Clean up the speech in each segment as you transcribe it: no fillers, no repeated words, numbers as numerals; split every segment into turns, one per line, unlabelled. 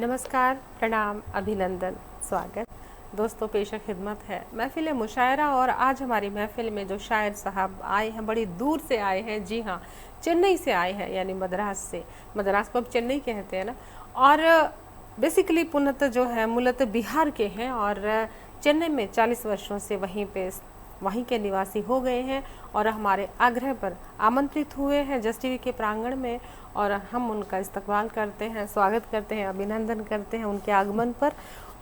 नमस्कार, प्रणाम, अभिनंदन, स्वागत। दोस्तों, पेशा खिदमत है महफिल मुशायरा और आज हमारी महफिल में जो शायर साहब आए हैं, बड़ी दूर से आए हैं। जी हाँ, चेन्नई से आए हैं, यानी मद्रास से। मद्रास को अब चेन्नई कहते हैं ना। और बेसिकली पुनः जो है मूलतः बिहार के हैं और चेन्नई में 40 वर्षों से वहीं के निवासी हो गए हैं और हमारे आग्रह पर आमंत्रित हुए हैं जस्ट टीवी के प्रांगण में और हम उनका इस्तकबाल करते हैं, स्वागत करते हैं, अभिनंदन करते हैं उनके आगमन पर।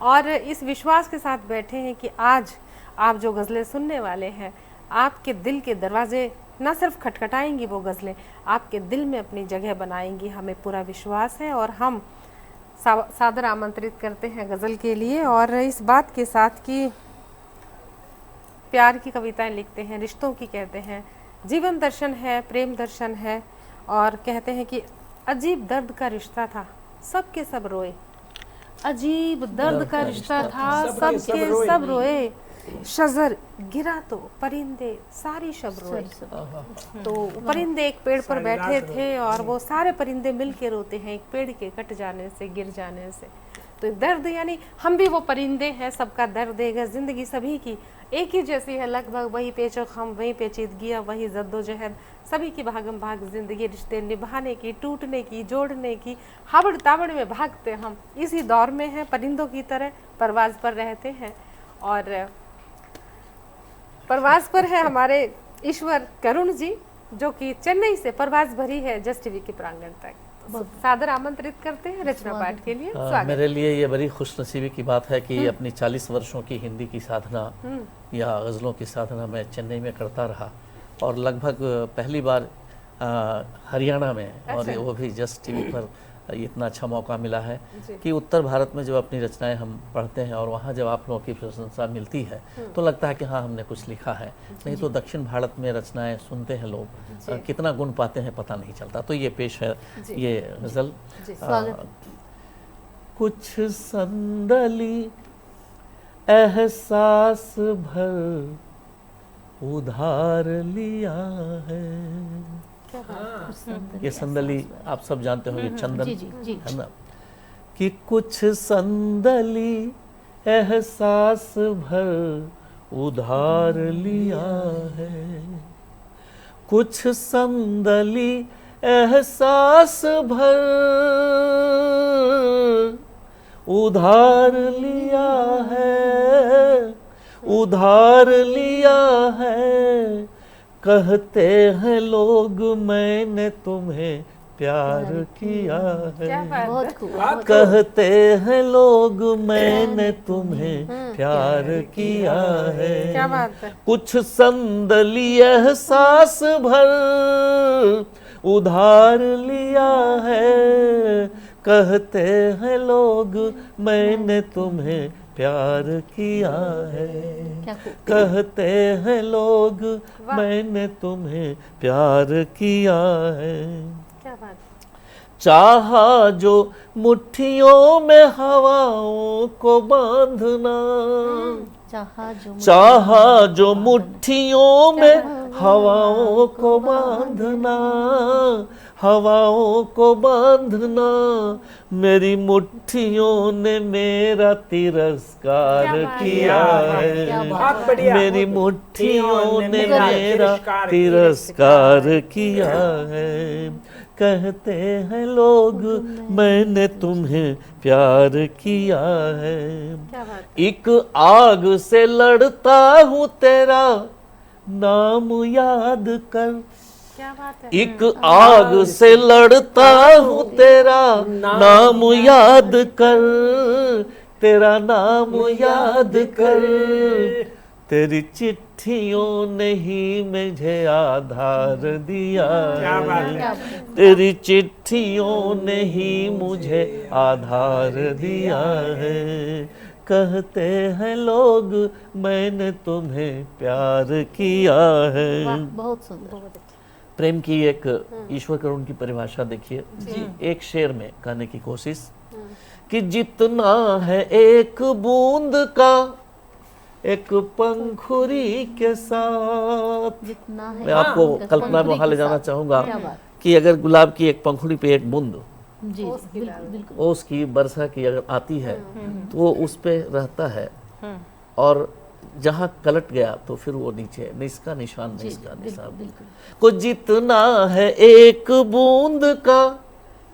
और इस विश्वास के साथ बैठे हैं कि आज आप जो गज़लें सुनने वाले हैं, आपके दिल के दरवाजे न सिर्फ खटखटाएंगी वो गज़लें, आपके दिल में अपनी जगह बनाएंगी, हमें पूरा विश्वास है। और हम सादर आमंत्रित करते हैं गज़ल के लिए और इस बात के साथ कि प्यार की कविताएं लिखते हैं, रिश्तों की कहते हैं, जीवन दर्शन है, प्रेम दर्शन है और कहते हैं कि अजीब दर्द का रिश्ता था, सबके सब रोए। अजीब दर्द का रिश्ता था, सबके सब रोए। शजर गिरा तो परिंदे सारी शब रोए। तो परिंदे एक पेड़ पर बैठे थे और वो सारे परिंदे मिल के रोते हैं एक पेड़ के कट जाने से, गिर जाने से। तो दर्द यानी हम भी वो परिंदे हैं, सबका दर्द है। जिंदगी सभी की एक ही जैसी है लगभग, वही पेचोखम, वही पेचीदगियाँ, वही जद्दोजहद, सभी की भागम भाग जिंदगी, रिश्ते निभाने की, टूटने की, जोड़ने की, हाबड़ ताबड़ में भागते हम। इसी दौर में हैं, परिंदों की तरह परवाज पर रहते हैं। और परवाज पर है हमारे ईश्वर करुण जी, जो कि चेन्नई से परवाज भरी है जस्ट टीवी के प्रांगण तक। सादर आमंत्रित करते हैं रचना पाठ के लिए।
मेरे लिए ये बड़ी खुशनसीबी की बात है कि अपनी 40 वर्षों की हिंदी की साधना या गज़लों की साधना मैं चेन्नई में करता रहा और लगभग पहली बार हरियाणा में। अच्छा। और वो भी जस्ट टीवी पर इतना अच्छा मौका मिला है कि उत्तर भारत में जो अपनी रचनाएं हम पढ़ते हैं और वहाँ जब आप लोगों की प्रशंसा मिलती है तो लगता है कि हाँ, हमने कुछ लिखा है। नहीं तो दक्षिण भारत में रचनाएं सुनते हैं लोग, कितना गुण पाते हैं पता नहीं चलता। तो ये पेश है ये गज़ल। कुछ संदली एहसास भर उधार लिया है। ये संदली आप सब जानते हो, ये चंदन है ना। कि कुछ संदली एहसास भर उधार लिया है, कुछ संदली एहसास भर उधार लिया है, उधार लिया है। कहते हैं लोग मैंने तुम्हें प्यार किया है, कहते हैं लोग मैंने तुम्हें प्यार किया है।
क्या बात है।
कुछ संदली एहसास भर उधार लिया है, कहते हैं लोग मैंने तुम्हें प्यार किया है, कहते हैं लोग मैंने तुम्हें प्यार किया है।
क्या बात।
चाहा जो मुट्ठियों में हवाओं को बांधना, चाहा जो मुट्ठियों में हवाओं को बांधना, हवाओं को बांधना, मेरी मुट्ठियों ने मेरा तिरस्कार किया है, मेरी मुट्ठियों ने मेरा तिरस्कार किया है। कहते हैं लोग मैंने तुम्हें प्यार किया है। एक आग से लड़ता हूँ तेरा नाम याद कर,
क्या बात है।
एक आग से लड़ता हूँ तेरा नाम याद कर, तेरा नाम याद कर। तेरी चिट्ठियों ने ही मुझे आधार दिया है, तेरी चिट्ठियों ने ही मुझे आधार दिया है। कहते हैं लोग मैंने तुम्हें प्यार किया है।
बहुत सुंदर।
प्रेम की एक ईश्वर करुण की परिभाषा देखिए, एक शेर में कहने की कोशिश कि जितना है एक बूंद का एक पंखुड़ी के साथ। मैं आपको कल्पना में वहां ले जाना चाहूंगा कि अगर गुलाब की एक पंखुड़ी पे एक बूंद
जी
ओस की
बिल्कुल
दाल।
बिल्कुल।
ओस की, बरसा की अगर आती है तो वो उस पे रहता है, और जहाँ कलट गया तो फिर वो नीचे इसका निशान नहीं,
जी
इसका
बिल्कुल
निशान
बिल्कुल।
को जितना है एक बूंद का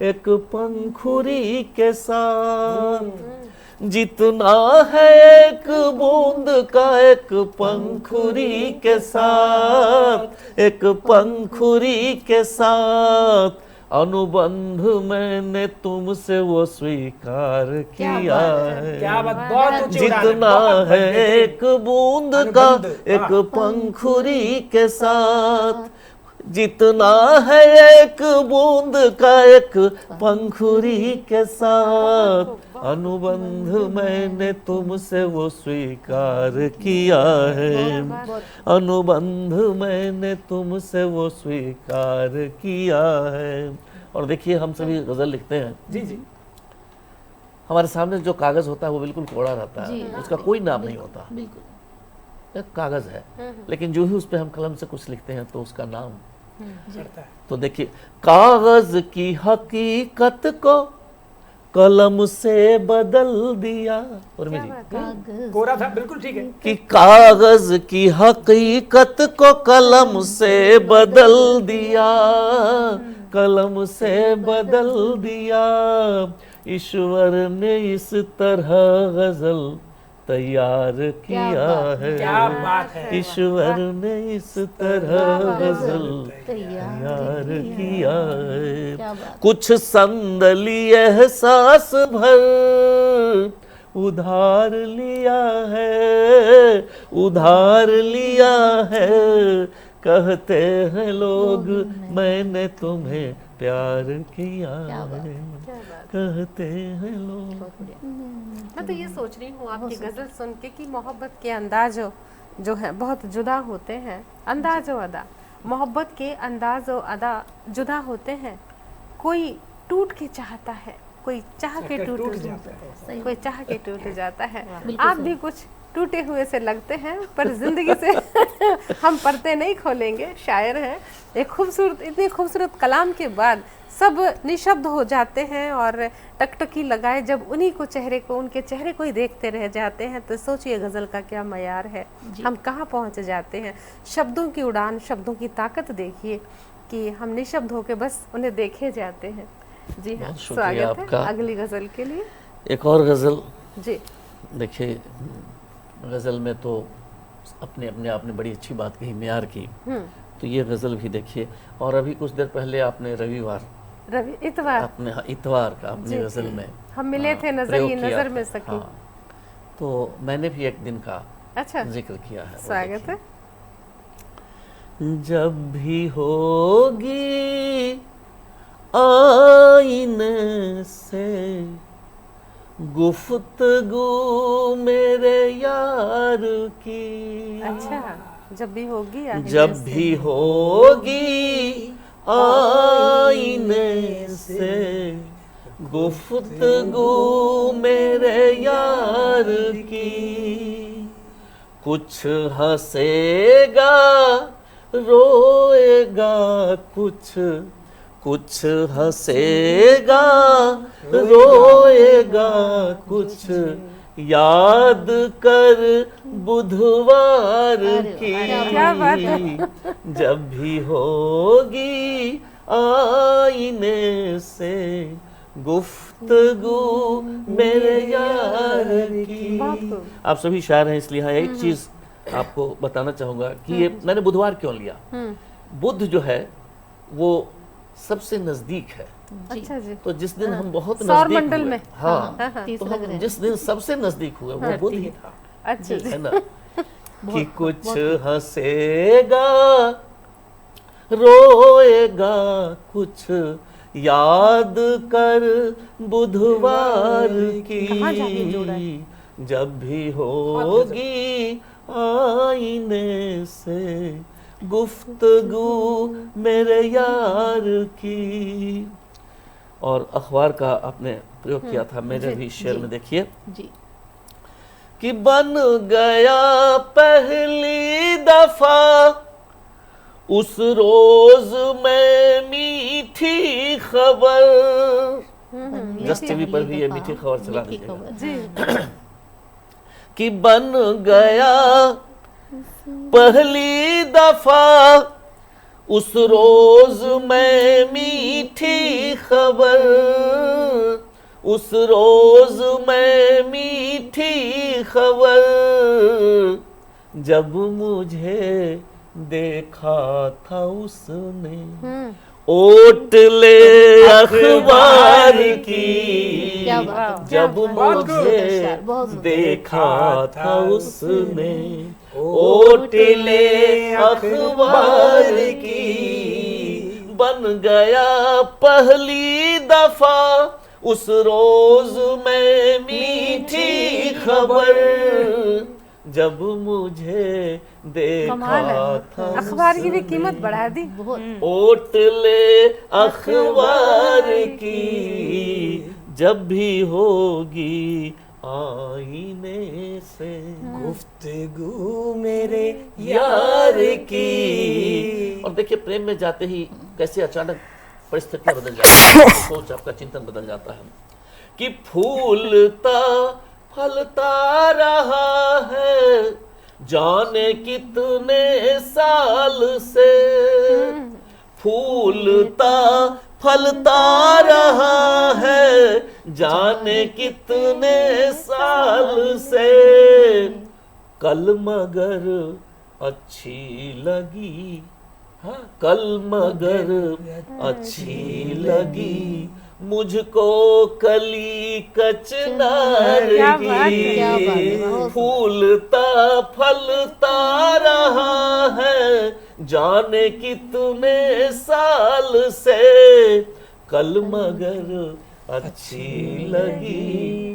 एक पंखुरी के साथ, जितना है एक बूंद का एक पंखुरी के साथ, एक पंखुरी के साथ अनुबंध मैंने तुमसे वो स्वीकार किया है।
क्या बात, बहुत ऊंची उड़ान है,
जितना
बहुत
है
बेहतरीन।
एक बूंद का
अनुबंध,
एक
वाह।
पंखुरी के साथ, जितना है एक बूंद का एक पंखुरी के साथ अनुबंध मैंने तुमसे वो स्वीकार किया है, अनुबंध मैंने तुमसे वो स्वीकार किया है। और देखिए हम सभी गजल लिखते हैं,
जी जी,
हमारे सामने जो कागज होता है वो बिल्कुल कोरा रहता
जी,
है, उसका कोई नाम नहीं होता,
बिल्कुल।
एक कागज है, लेकिन जो ही उस पे हम कलम से कुछ लिखते हैं तो उसका नाम।
करता है।
तो देखिए, कागज की हकीकत को कलम से बदल दिया, उर्मी जी,
कागज
कोरा था, बिल्कुल ठीक है।
कि कागज की हकीकत को कलम से बदल दिया, कलम से बदल दिया, ईश्वर ने इस तरह गजल तैयार किया है,
क्या बात है।
ईश्वर ने इस तरह गजल
तैयार
तैयार किया है।
क्या बात।
कुछ संदली एहसास भर उधार लिया है, उधार लिया है, कहते हैं लोग मैंने तुम्हें प्यार किया है, कहते हैं लोग।
मैं तो ये सोच रही हूँ आपकी गजल सुन के कि मोहब्बत के अंदाज जो है बहुत जुदा होते हैं, अंदाज और अदा, मोहब्बत के अंदाज और अदा जुदा होते हैं। कोई टूट के चाहता है, कोई चाह के टूट
जाता है।
कोई चाह के टूट जाता है।
बिल्कुल
आप
सही।
भी कुछ टूटे हुए से लगते हैं, पर जिंदगी से हम पर्दे नहीं खोलेंगे। शायर हैं, एक खूबसूरत, इतनी खूबसूरत कलाम के बाद सब निशब्द हो जाते हैं और टकटकी लगाए जब उन्हीं को चेहरे को, उनके चेहरे को ही देखते रह जाते हैं, तो सोचिए गज़ल का क्या मयार है, हम कहाँ पहुँच जाते हैं। शब्दों की उड़ान, शब्दों की ताकत देखिए कि हम निशब्द होकर बस उन्हें देखे जाते हैं। जी हाँ,
बहुत शुक्रिया
स्वागत है
आपका।
अगली गज़ल के लिए।
एक और गजल
जी
देखिए, गज़ल में तो अपने अपने आपने बड़ी अच्छी बात कही, म्यार की, तो ये गज़ल भी देखिए। और अभी कुछ देर पहले आपने रविवार,
रवि इतवार
आपने इतवार का अपनी
जी,
गज़ल में
हम मिले थे, नजर
प्रयोग
ही
किया
नजर
था।
में सकी।
हाँ, तो मैंने भी एक दिन का
अच्छा,
जिक्र किया है। वो
स्वागत है।
देखिए। जब भी होगी आईने से गुफ्तगू मेरे यार की,
अच्छा, जब भी होगी आहिस्ते
जब
से।
भी होगी आईने से गुफ्तगू मेरे यार की, कुछ हंसेगा रोएगा, कुछ हंसेगा रोएगा, कुछ याद कर बुधवार की,
क्या बात है।
जब भी होगी आईने से गुफ्तगू मेरे यार की।
बहुत खूब।
आप सभी शायर हैं, इसलिए हाँ एक चीज आपको बताना चाहूंगा कि ये मैंने बुधवार क्यों लिया। बुध जो है वो सबसे नजदीक है,
अच्छा जी,
तो जिस दिन हम बहुत
सौर
नजदीक
मंडल
हुए,
में।
हाँ,
हाँ,
तो हम जिस दिन सबसे नजदीक हुए वो बुध ही था,
अच्छा जी,
है ना। कि कुछ हंसेगा रोएगा, कुछ याद कर बुधवार
कहाँ जाके जोड़ा है?
की, जब भी होगी आईने से गुफ्तगू मेरे यार की। और अखबार का आपने प्रयोग किया था मेरे भी शेर में, देखिए
जी
कि बन गया पहली दफा उस रोज में मीठी खबर, जस्ट टीवी पर भी ये
दफा
मीठी खबर चला
मीठी
दीजिएगा
खबर।
जी
कि बन गया पहली दफा उस रोज मैं मीठी खबर, उस रोज मैं मीठी खबर, जब मुझे देखा था उसने ओट ले अखबार की,
क्या बात है।
जब
बहुत
मुझे
बहुत सुंदर।
देखा था उसने ओट ले अखबार की, बन गया पहली दफा उस रोज में मीठी खबर, जब मुझे
कमाल है।
देखा था
अखबार की भी कीमत बढ़ा दी।
बहुत
ओट ले अखबार की, जब भी होगी आईने से
गुफ्तगू मेरे
यार की। और देखिए प्रेम में जाते ही कैसे अचानक परिस्थितियां बदल जाती हैं, सोच आपका चिंतन बदल जाता है कि फूलता फलता रहा है जाने कितने साल से, फूलता फलता रहा है जाने कितने साल से, कल मगर अच्छी लगी,
हाँ
कल मगर अच्छी लगी मुझको कली कचनार
क्या बात है,
क्या बात है,
की,
बहुत
फूलता फलता रहा है जाने कितने साल से, कल मगर अच्छी लगी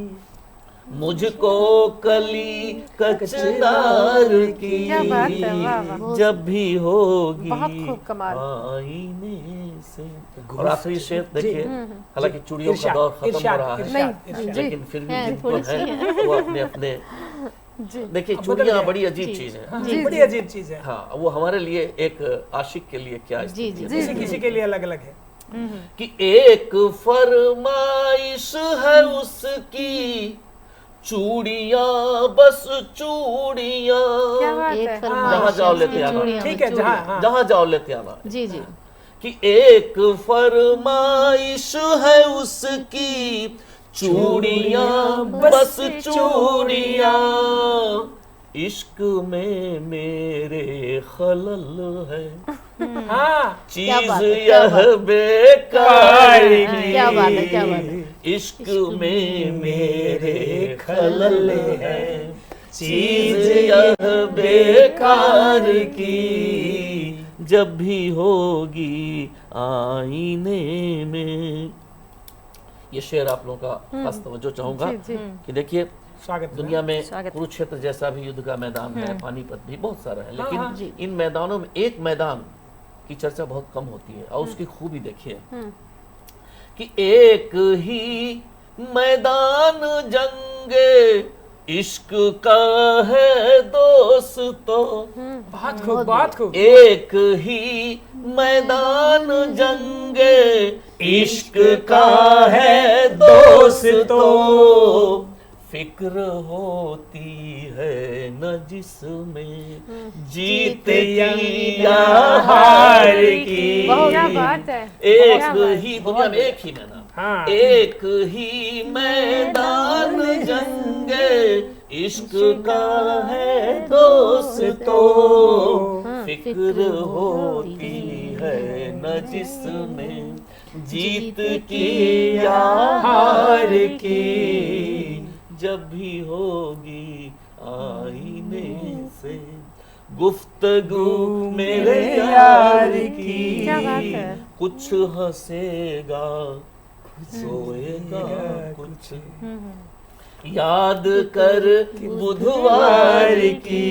मुझको कली कचनार की,
क्या बात है, वाह वाह।
जब भी होगी
बहुत खूब, कमाल।
आईने से। और आखिरी शेर देखिए, हालांकि चूड़ियों का दौर खत्म हो रहा है
नहीं जी
लेकिन फिर भी
है,
जिनको
थोड़ी
है वो अपने अपने
जी
देखिए
बदल
चूड़ियां
गया।
बड़ी अजीब
जी।
चीज है।
हाँ,
जी,
बड़ी
जी।
अजीब चीज है।
हाँ वो हमारे लिए एक आशिक के लिए क्या
जी,
स्थिति
जी,
है।
जी,
किसी किसी के लिए अलग अलग है।
कि एक फरमाइश है उसकी चूड़ियां बस चूड़ियां,
क्या बात
एक
है।
फरमाइश
जहाँ जाओ
है
लेते
उसकी
आना।
चूड़ियां
ठीक
में
है, जहाँ
चूड़ियां।
हाँ
जहाँ जाओ लेते आना।
जी जी
कि एक फरमाइश है उसकी चूड़ियां बस चूड़ियां, इश्क में मेरे खलल है
हाँ
क्या
चीज
बात है, क्या
यह
बात है।
बेकार की,
क्या बात है, क्या बात है।
इश्क में मेरे खलल है चीज यह बेकार की, जब भी होगी आईने में। ये शेर आप लोगों का खास तवज्जो चाहूंगा
जी, जी।
कि देखिए
स्वागत है।
दुनिया में
स्वागत।
कुरुक्षेत्र जैसा भी युद्ध का मैदान है, पानीपत भी बहुत सारा है,
हाँ,
लेकिन
जी।
इन मैदानों में एक मैदान की चर्चा बहुत कम होती है और उसकी खूबी देखिए कि एक ही मैदान जंगे इश्क का है दोस्तों,
बहुत खूब, बहुत खूब।
एक ही मैदान जंगे इश्क का है दोस्तों, फिक्र होती है न जिसमें जीत की या हार की।
क्या बात है।
एक
क्या बात।
ही दुनिया में एक ही मैदान,
हाँ।
एक ही मैदान जंगे इश्क का है दोस्तों, फिक्र होती है न जिसमें जीत की या हार की, जब भी होगी आईने से गुफ्तगू मेरे यार की,
क्या बात है।
कुछ हंसेगा सोएगा कुछ याद कर बुधवार की।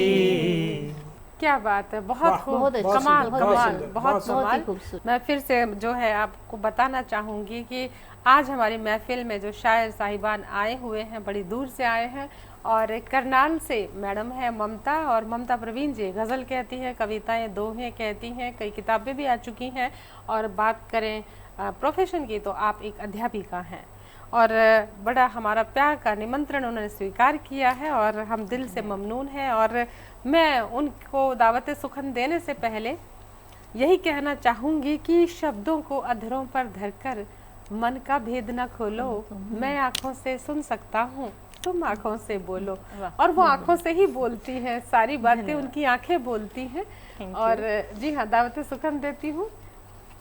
क्या बात है, बहुत
वाह,
खूब,
बहुत अच्छा,
कमाल
बहुत
कमाल,
सुंदर,
बहुत
बहुत
बहुत ही
कमाल।
खूबसूरत।
मैं फिर से जो है आपको बताना चाहूँगी कि आज हमारी महफिल में जो शायर साहिबान आए हुए हैं बड़ी दूर से आए हैं, और करनाल से मैडम है ममता, और ममता प्रवीण जी गज़ल कहती हैं, कविताएं दोहें कहती हैं, कई किताबें भी आ चुकी हैं, और बात करें प्रोफेशन की तो आप एक अध्यापिका हैं। और बड़ा हमारा प्यार का निमंत्रण उन्होंने स्वीकार किया है और हम दिल से ममनून हैं। और मैं उनको दावत सुखन देने से पहले यही कहना चाहूँगी कि शब्दों को अधरों पर धरकर मन का भेद न खोलो, मैं आँखों से सुन सकता हूँ, तुम आँखों से बोलो। और वो आँखों से ही बोलती हैं, सारी बातें उनकी आँखें बोलती हैं। और जी हाँ, दावत सुखन देती हूँ।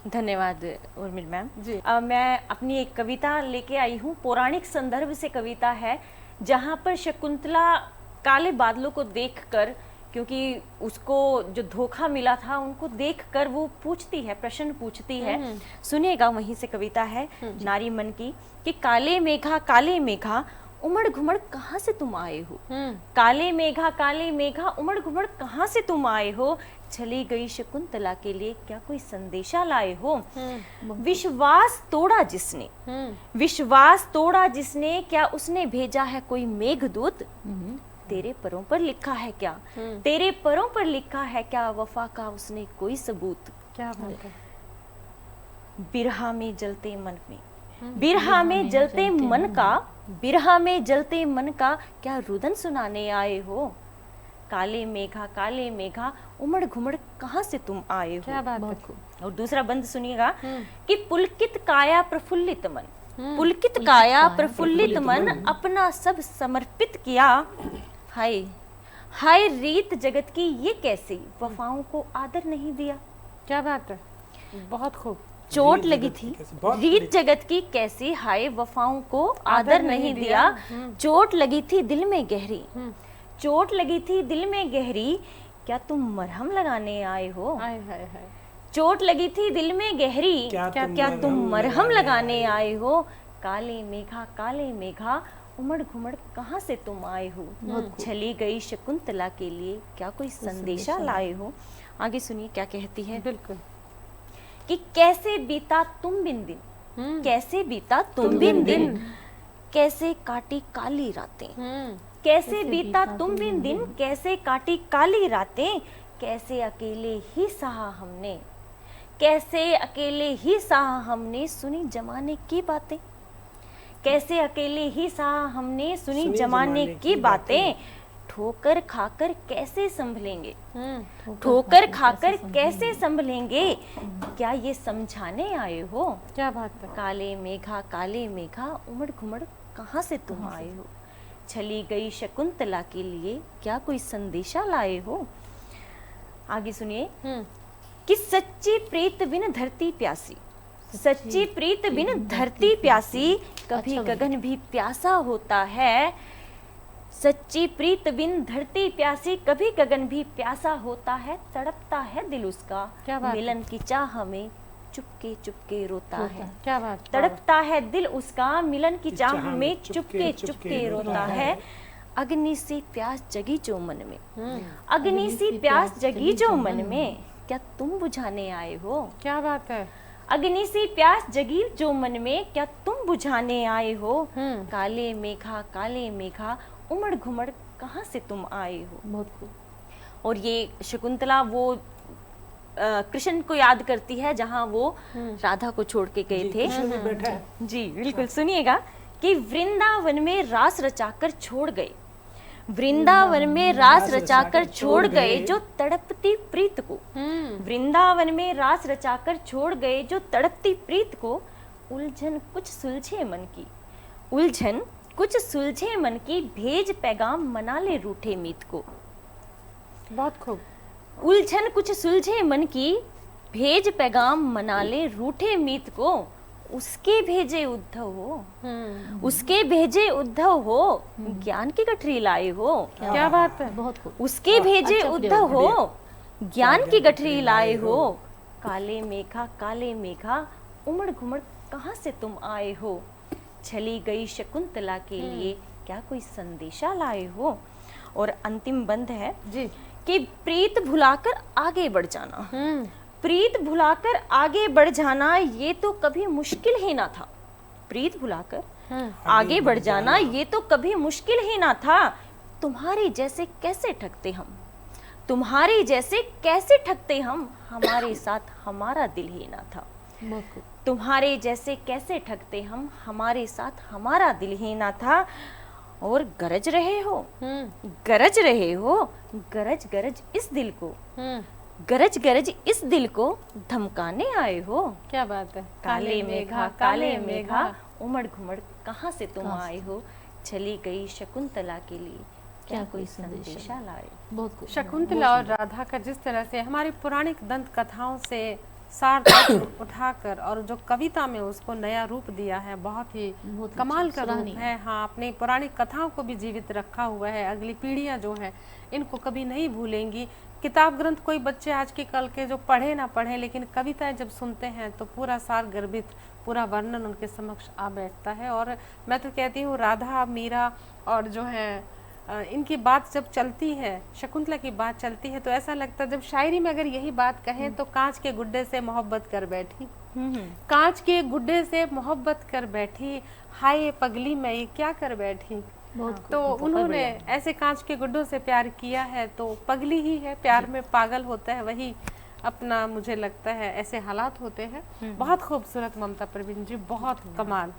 धन्यवाद उर्मिल मैम
जी।
मैं अपनी एक कविता लेके आई हूँ, पौराणिक संदर्भ से कविता है, जहाँ पर शकुंतला काले बादलों को देखकर, क्योंकि उसको जो धोखा मिला था उनको देखकर वो पूछती है, प्रश्न पूछती है। सुनिएगा, वहीं से कविता है नारी मन की कि काले मेघा उमड़ घुमड़ कहाँ से तुम आए हो। काले मेघा उमड़ घुमड़ कहाँ से तुम आए हो, चली गई शकुंतला के लिए क्या कोई संदेशा लाए हो। विश्वास तोड़ा जिसने क्या उसने भेजा है कोई मेघदूत। तेरे परों पर लिखा है क्या, तेरे परों पर लिखा है क्या वफा का उसने कोई सबूत।
क्या बात है।
बिरहा में जलते मन में, बिरहा में जलते मन का क्या रुदन सुनाने आए हो। काले मेघा उमड़ घुमड़ कहाँ से तुम आए हो।
क्या बात है।
और दूसरा बंद सुनिएगा कि पुलकित काया प्रफुल्लित मन, पुलकित काया प्रफुल्लित मन अपना सब समर्पित किया। हाय हाय रीत जगत की ये कैसी, वफाओं को आदर नहीं दिया।
क्या बात है, बहुत खूब।
चोट लगी थी रीत जगत की कैसी, हाय वफाओं को आदर नहीं दिया। चोट लगी थी दिल में गहरी, चोट लगी थी दिल में गहरी, क्या तुम मरहम लगाने आए हो।
हाय हाय हाय।
चोट लगी थी दिल में गहरी, क्या तुम मरहम लगाने आए हो। काले मेघा उमड़ घुमड़ कहाँ से तुम आए हो, चली गई शकुंतला के लिए क्या कोई संदेशा लाए हो। आगे सुनिए क्या कहती है।
बिल्कुल।
कि कैसे बीता तुम बिन दिन, कैसे बीता तुम बिन दिन, कैसे काटी काली रातें। कैसे बीता तुम बिन दिन, कैसे काटी काली रातें, कैसे अकेले ही सहा हमने, कैसे अकेले ही सहा हमने सुनी जमाने की बातें। कैसे अकेले ही सहा हमने सुनी जमाने की बातें। ठोकर खाकर कैसे संभलेंगे, ठोकर खाकर कैसे संभलेंगे, क्या ये समझाने आए हो।
क्या बात है।
काले मेघा उमड़ घुमड़ कहाँ से तुम आए हो, चली गई शकुंतला के लिए क्या कोई संदेशा लाए हो। आगे सुनिए कि सच्ची प्रीत बिन धरती प्यासी, सच्ची प्रीत बिन धरती प्यासी, कभी गगन भी प्यासा होता है। सच्ची प्रीत बिन धरती प्यासी, कभी गगन भी प्यासा होता है। तड़पता है दिल उसका मिलन की चाह में चुपके चुपके रोता है।
क्या बात।
तड़पता है दिल उसका मिलन की चाह में चुपके चुपके रोता है। अग्नि सी प्यास जगी जो मन में, अग्नि सी प्यास जगी जो मन में, क्या तुम बुझाने आए हो।
क्या बात है।
अग्नि सी प्यास जगी जो मन में, क्या तुम बुझाने आए हो। काले मेघा उमड़ घुमड़ कहाँ से तुम आए हो।
बहुत खूब।
और ये शकुंतला वो कृष्ण को याद करती है जहाँ वो राधा को छोड़ के गए थे। जी बिल्कुल। सुनिएगा कि वृंदावन में रास रचाकर छोड़ गए, वृंदावन में रास रचाकर छोड़ गए जो तड़पती प्रीत को। वृंदावन में रास रचाकर छोड़ गए जो तड़पती प्रीत को। उलझन कुछ सुलझे मन की, उलझन कुछ सुलझे मन की, भेज पैगाम मना ले रूठे मीत को।
बहुत खूब।
उलझन कुछ सुलझे मन की, भेज पैगाम मना ले रूठे मीत को। उसके भेजे उद्धव हो, उसके भेजे उद्धव हो, ज्ञान की गठरी लाए हो।
क्या बात है।
बहुत खूब।
उसके भेजे उद्धव हो, ज्ञान की गठरी लाए हो। काले मेघा उमड़ घुमड़ कहाँ से तुम आए हो, चली गई शकुंतला के लिए क्या कोई संदेशा लाए हो। और अंतिम बंद है
जी
कि प्रीत भुलाकर आगे बढ़ जाना, प्रीत भुलाकर आगे बढ़ जाना ये तो कभी मुश्किल ही ना था। प्रीत भुलाकर आगे बढ़ जाना ये तो कभी मुश्किल ही ना था। तुम्हारे जैसे कैसे ठगते हम, तुम्हारे जैसे कैसे ठगते हम, हमारे साथ हमारा दिल ही ना था।
बहुत खूब।
तुम्हारे जैसे कैसे ठगते हम, हमारे साथ हमारा दिल ही ना था। और गरज रहे हो, गरज रहे हो, गरज गरज इस दिल को, गरज गरज इस दिल को धमकाने आए हो।
क्या बात है।
काले मेघा काले मेघा, उमड़ घुमड़ कहाँ से तुम आए हो। चली गई शकुंतला के लिए, क्या कोई संदेशा लाए।
बहुत खूब।
शकुंतला और राधा का जिस तरह से हमारी पौराणिक दंत कथाओं से सार तत्व उठाकर और जो कविता में उसको नया रूप दिया है, बहुत ही
बहुत
कमाल
अच्छा,
का रूप
सराहनीय।
है। हाँ, अपनी पौराणिक कथाओं को भी जीवित रखा हुआ है। अगली पीढ़ियां जो है इनको कभी नहीं भूलेंगी। किताब ग्रंथ कोई बच्चे आज के कल के जो पढ़े ना पढ़े, लेकिन कविताएं जब सुनते हैं तो पूरा सार गर्भित, पूरा वर्णन उनके समक्ष आ बैठता है। और मैं तो कहती हूँ राधा, मीरा और जो है इनकी बात जब चलती है, शकुंतला की बात चलती है, तो ऐसा लगता है जब शायरी में अगर यही बात कहें तो कांच के गुड्डे से मोहब्बत कर बैठी, कांच के गुड्डे से मोहब्बत कर बैठी, हाय पगली मैं ये क्या कर बैठी।
बहुत खूब।
तो उन्होंने ऐसे कांच के गुड्डों से प्यार किया है, तो पगली ही है, प्यार में पागल होता है वही अपना, मुझे लगता है ऐसे हालात होते हैं। बहुत खूबसूरत ममता परवीन जी, बहुत कमाल।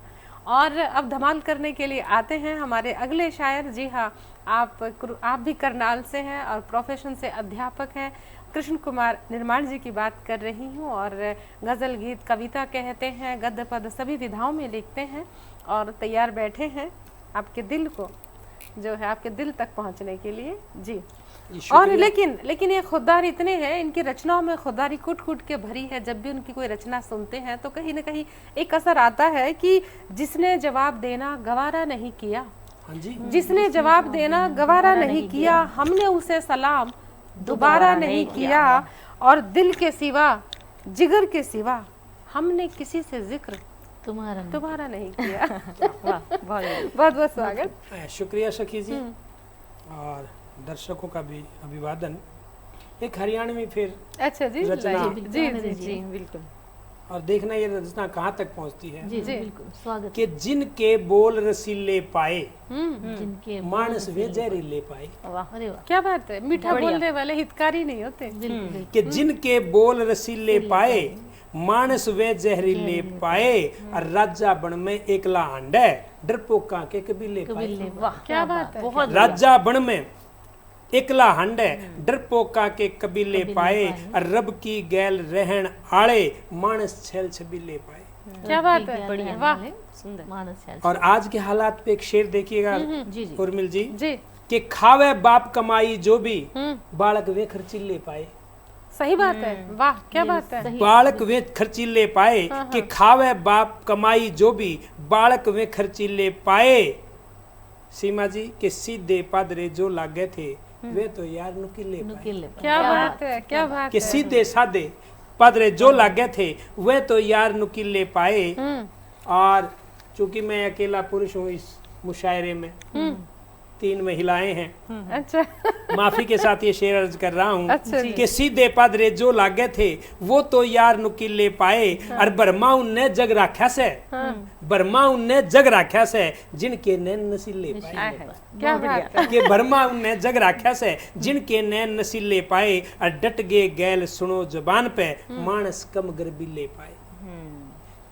और अब धमाल करने के लिए आते हैं हमारे अगले शायर। जी हाँ, आप भी करनाल से हैं और प्रोफेशन से अध्यापक हैं। कृष्ण कुमार निर्माण जी की बात कर रही हूँ। और गज़ल, गीत, कविता कहते हैं, गद्य पद सभी विधाओं में लिखते हैं और तैयार बैठे हैं आपके दिल को, जो है आपके दिल तक पहुँचने के लिए। जी। और लेकिन ये खुददार इतने हैं, इनकी रचनाओं में खुददारी कूट कूट के भरी है। जब भी उनकी कोई रचना सुनते हैं तो कहीं ना कहीं एक असर आता है कि जिसने जवाब देना गवारा नहीं किया,
हाँ जी,
जिसने जवाब देना गवारा नहीं किया, हमने उसे सलाम दोबारा नहीं किया, और दिल के सिवा जिगर के सिवा हमने किसी से जिक्र तुम्हारा नहीं किया। बहुत बहुत स्वागत।
शुक्रिया सखी जी, और दर्शकों का भी अभिवादन। एक हरियाणवी फिर
अच्छा जी,
रचना।
जी जी जी बिल्कुल।
और देखना ये रचना कहाँ तक पहुँचती है।
जी बिल्कुल स्वागत।
कि जिनके बोल रसीले पाए,
जिनके
मानस वे जहरीले पाए।
अरे वाह,
क्या बात है, मीठा बोलने वाले हितकारी नहीं होते।
बिल्कुल।
कि जिनके बोल रसीले पाए, मानस वे जहरीले पाए, और राजा बन में एकला हांडे, डरपोका के कबीले पाए।
वाह, क्या बात है।
बहुत
राजा बन में एकला हंडे, डरपोका के कबीले पाए, और रब की गैल रहन आले, मानस छेल छबीले पाए।
क्या बात है,
बढ़िया,
वाह
सुंदर।
मानस है।
और आज के हालात पे एक शेर देखिएगा
जी जी
उर्मिल जी,
जी।
कि खावे बाप कमाई जो भी, बालक वे खर्चीले पाए।
सही बात है, वाह क्या बात है।
बालक वे खर्चीले पाए, कि खावे बाप कमाई जो भी, बालक वे खर्चीले पाए। सीमा जी के सीधे पादरे जो लागे थे, वे तो यार नुकीले पाए।
नुकीले
क्या बात है, क्या बात
कि
है।
सीधे साधे पादरे जो लागे थे, वे तो यार नुकीले पाए। और चूंकि मैं अकेला पुरुष हूँ इस मुशायरे में, 3 महिलाएं हैं,
अच्छा
माफी के साथ ये शेर अर्ज कर रहा हूँ।
अच्छा जी।
कि सीधे पादरे जो लागे थे, वो तो यार नुकीले पाए, और बर्मा उनने जग राख्या से, बर्मा उनने जग राख्या से, जिनके नैन नसीले पाए।
आय है, क्या बात है।
कि बर्मा उनने जग राख्या से, जिनके नैन नसीले पाए, और डट गे गैल सुनो जुबान पे, मानस कम गर्बीले पाए।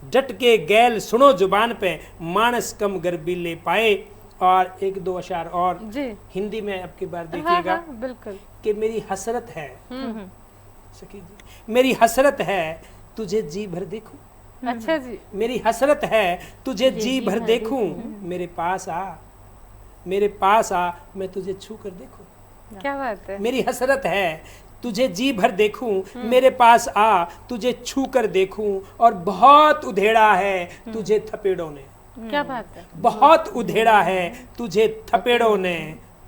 डट के गैल सुनो जुबान पे, मानस कम गर्बीले पाए। और 1-2 अशार और
जी।
हिंदी में अब की बार
हाँ,
देखिएगा।
हाँ, बिल्कुल।
कि मेरी हसरत है, सखी जी, मेरी हसरत है तुझे जी भर देखूं।
अच्छा जी।
मेरी हसरत है तुझे जी भर देखूं, मेरे पास आ, मेरे पास आ, मैं तुझे छू कर देखूं।
क्या बात है।
मेरी हसरत है तुझे जी भर देखूं, मेरे पास आ, तुझे छू कर देखूं, और बहुत उधेड़ा है तुझे थपेड़ों ने,
क्या बात है।
बहुत उधेड़ा है तुझे थपेड़ों ने,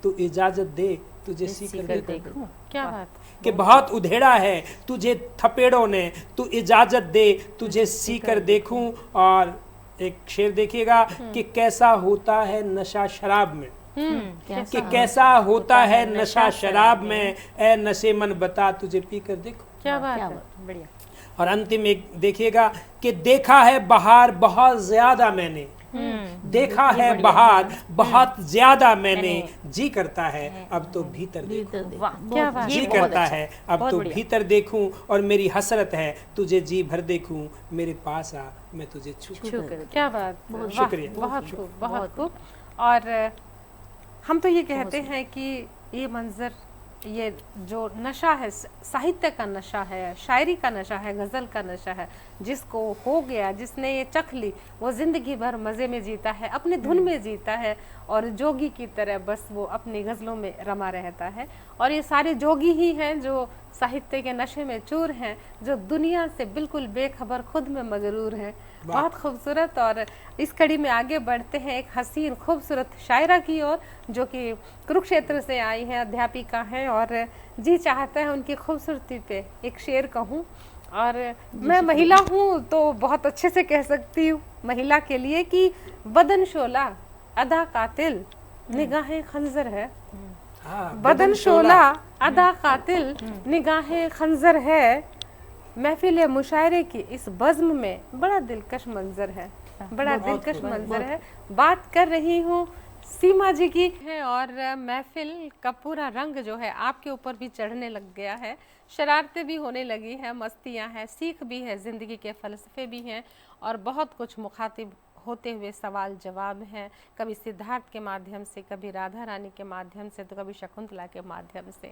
तू इजाजत दे तुझे सीकर देखूं।
क्या बात है।
कि बहुत उधेड़ा है तुझे थपेड़ों ने, तू इजाजत दे तुझे सीकर देखूं। और एक शेर देखिएगा कि कैसा होता है नशा शराब में, कि कैसा होता है नशा शराब में, ए नशे मन बता तुझे पी कर देखूं।
क्या बात है।
बढ़िया।
और अंतिम एक देखिएगा कि देखा है बहार बहुत ज्यादा मैंने, देखा है बाहर बहुत ज्यादा मैंने, जी करता है अब तो भीतर देखूं।
भीतर देखो।
वाह,
क्या बात
ये
जी
बहुत
करता
अच्छा,
है अब
बहुत
तो
बढ़िया।
भीतर देखूं, और मेरी हसरत है तुझे जी भर देखूं, मेरे पास आ मैं तुझे छू
छू कर
क्या बात, वाह,
शुक्रिया।
बहुत खूब, बहुत खूब। और हम तो ये कहते हैं कि ये मंजर, ये जो नशा है, साहित्य का नशा है, शायरी का नशा है, गज़ल का नशा है, जिसको हो गया, जिसने ये चख ली, वो ज़िंदगी भर मज़े में जीता है, अपनी धुन में जीता है, और जोगी की तरह बस वो अपनी गज़लों में रमा रहता है। और ये सारे जोगी ही हैं जो साहित्य के नशे में चूर हैं, जो दुनिया से बिल्कुल बेखबर, खुद में मगरूर हैं। बहुत खूबसूरत। और इस कड़ी में आगे बढ़ते हैं एक हसीन खूबसूरत शायरा की ओर, जो कि कुरुक्षेत्र से आई हैं, अध्यापिका हैं, और जी चाहता है उनकी खूबसूरती पे एक शेर कहूँ। और मैं महिला हूँ तो बहुत अच्छे से कह सकती हूँ महिला के लिए कि बदन शोला अदा कातिल निगाहें खंजर है।
हाँ,
बदन शोला अदा कातिल निगाहें खंजर है, महफिल मुशायरे की इस बज़्म में बड़ा दिलकश मंजर है, बड़ा दिलकश मंजर है। बात कर रही हूँ सीमा जी की है, और महफिल का पूरा रंग जो है आपके ऊपर भी चढ़ने लग गया है, शरारतें भी होने लगी हैं, मस्तियाँ हैं, सीख भी है, ज़िंदगी के फ़लसफ़े भी हैं, और बहुत कुछ मुखातिब होते हुए सवाल जवाब हैं, कभी सिद्धार्थ के माध्यम से, कभी राधा रानी के माध्यम से, तो कभी शकुंतला के माध्यम से।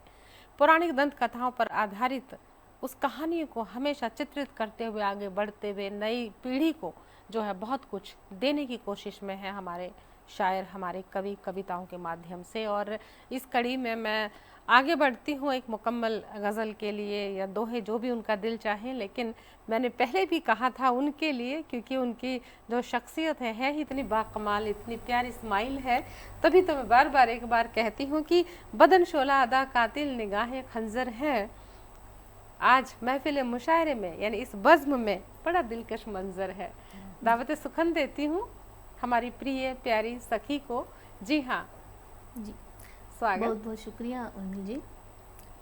पौराणिक दंत कथाओं पर आधारित उस कहानी को हमेशा चित्रित करते हुए आगे बढ़ते हुए नई पीढ़ी को जो है बहुत कुछ देने की कोशिश में है हमारे शायर, हमारे कवि, कविताओं के माध्यम से। और इस कड़ी में मैं आगे बढ़ती हूँ एक मुकम्मल गज़ल के लिए या दोहे, जो भी उनका दिल चाहे, लेकिन मैंने पहले भी कहा था उनके लिए, क्योंकि उनकी जो शख्सियत है ही इतनी बाकमाल, इतनी प्यारी स्माइल है, तभी तो मैं बार बार एक बार कहती हूँ कि बदन शोला अदा कातिल निगाहें खंजर है, आज महफिल मुशायरे में यानी इस बज़्म में बड़ा दिलकश मंजर है। दावत सुखन देती हूँ हमारी प्रिय प्यारी सखी को। जी हाँ
जी,
स्वागत।
बहुत बहुत शुक्रिया उर्मिल जी।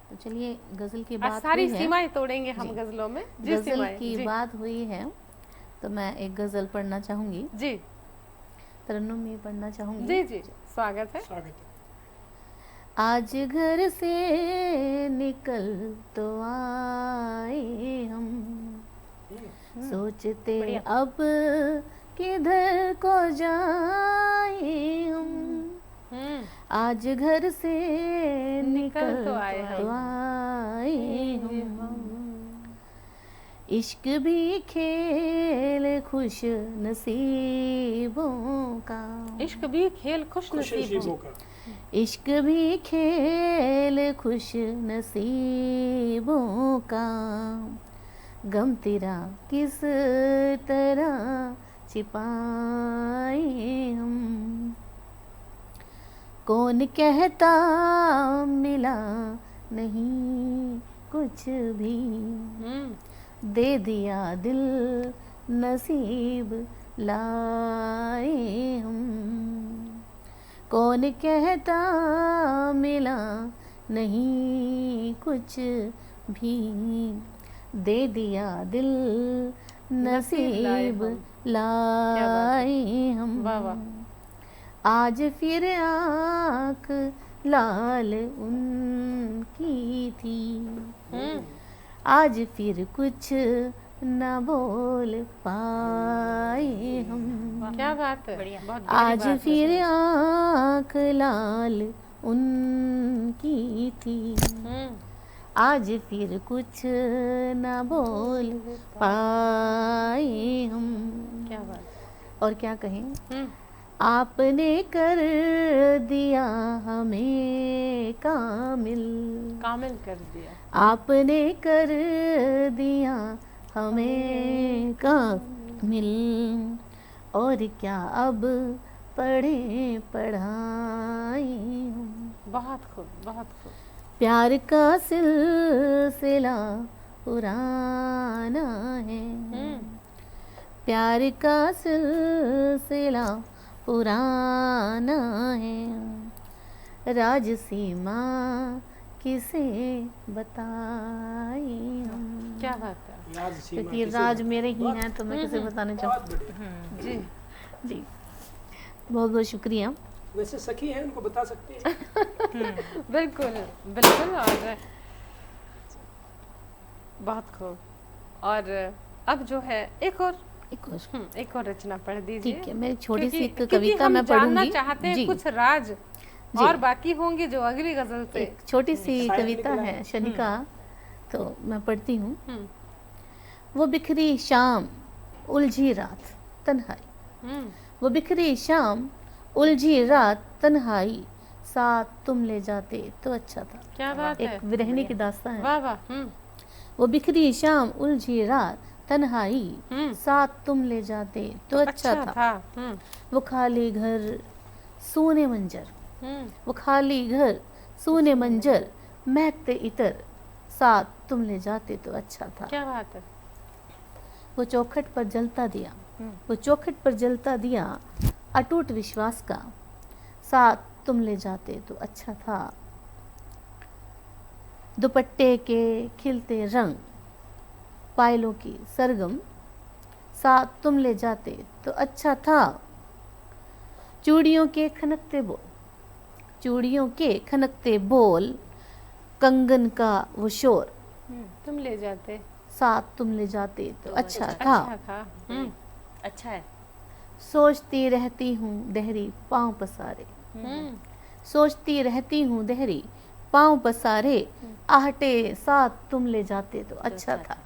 तो चलिए, गज़ल की बात
सारी
हुई है,
सीमाएं तोड़ेंगे हम
जी।
गज़लों में। जी,
गज़ल
सीमाएं,
की
जी।
बात हुई है तो मैं एक गज़ल पढ़ना चाहूँगी,
जी
तरन्नुम में पढ़ना चाहूँगी।
जी जी, स्वागत है।
स्वागत है।
आज घर से निकल तो आए हम, सोचते अब किधर को जाए हम। आज घर से निकल तो आए हम, इश्क भी खेल खुश नसीबों का,
इश्क भी खेल खुश नसीबों
का।
इश्क भी खेल खुश नसीबों का, गम तेरा किस तरह छिपाए हम। कौन कहता मिला नहीं कुछ भी, दे दिया दिल नसीब लाए हम। कौन कहता मिला नहीं कुछ भी, दे दिया दिल नसीब लाए हम।
वाह वाह।
आज फिर आँख लाल उनकी थी, आज फिर कुछ न बोल पाए हम।
क्या बात है, बहुत गहरी
आज
बात है।
फिर आँख लाल उनकी थी, आज फिर कुछ न बोल पाए हम।
क्या बात।
और क्या कहें, आपने कर दिया हमें कामिल,
कामिल कर दिया।
आपने कर दिया हमें कामिल, और क्या अब पढ़े पढ़ाई हम।
बहुत खूब, बहुत खूब।
प्यार का सिलसिला पुराना है, प्यार का सिलसिला पुराना है, राज सीमा किसे बताए हम।
क्या बात है।
क्योंकि राज मेरे ही हैं तो मैं किसे बताने चाहूँ।
जी
जी, बहुत बहुत शुक्रिया।
वैसे सखी है, उनको बता सकते हैं।
बिल्कुल बिल्कुल। और बहुत खूब। और अब जो है एक और एक और रचना पढ़ दीजिए।
ठीक है, मैं छोटी सी एक
क्योंकि
कविता
हम
मैं
जानना
पढ़ूंगी।
चाहते हैं
जी,
कुछ राज और बाकी होंगे जो अगली गजल से।
एक छोटी सी
शायद
कविता
निकला
है शनिका, तो मैं पढ़ती हूँ।
हम्म,
वो बिखरी शाम उलझी रात तन्हाई,
हम्म,
वो बिखरी शाम उलझी रात तन्हाई, साथ तुम ले जाते तो अच्छा था।
क्या बात है,
एक विरहनी की दास्तां है।
वाह वाह।
वो बिखरी शाम उलझी रात तन्हाई, साथ तुम ले जाते तो अच्छा था। वो खाली घर सूने मंजर, वो खाली घर सूने मंजर, महकते इतर, साथ तुम ले जाते तो अच्छा था।
क्या बात है।
वो चौखट पर जलता दिया, वो चौखट पर जलता दिया अटूट विश्वास का, साथ तुम ले जाते तो अच्छा था। दुपट्टे के खिलते रंग, पायलों की सरगम, साथ तुम ले जाते तो अच्छा था। चूड़ियों के खनकते बोल, चूड़ियों के खनकते बोल, कंगन का वो शोर,
तुम ले जाते,
साथ तुम ले जाते तो अच्छा था।
अच्छा था।
अच्छा है।
सोचती रहती हूँ देहरी पाँव पसारे, सोचती रहती हूँ देहरी पाँव पसारे, आहटे साथ तुम ले जाते तो अच्छा था।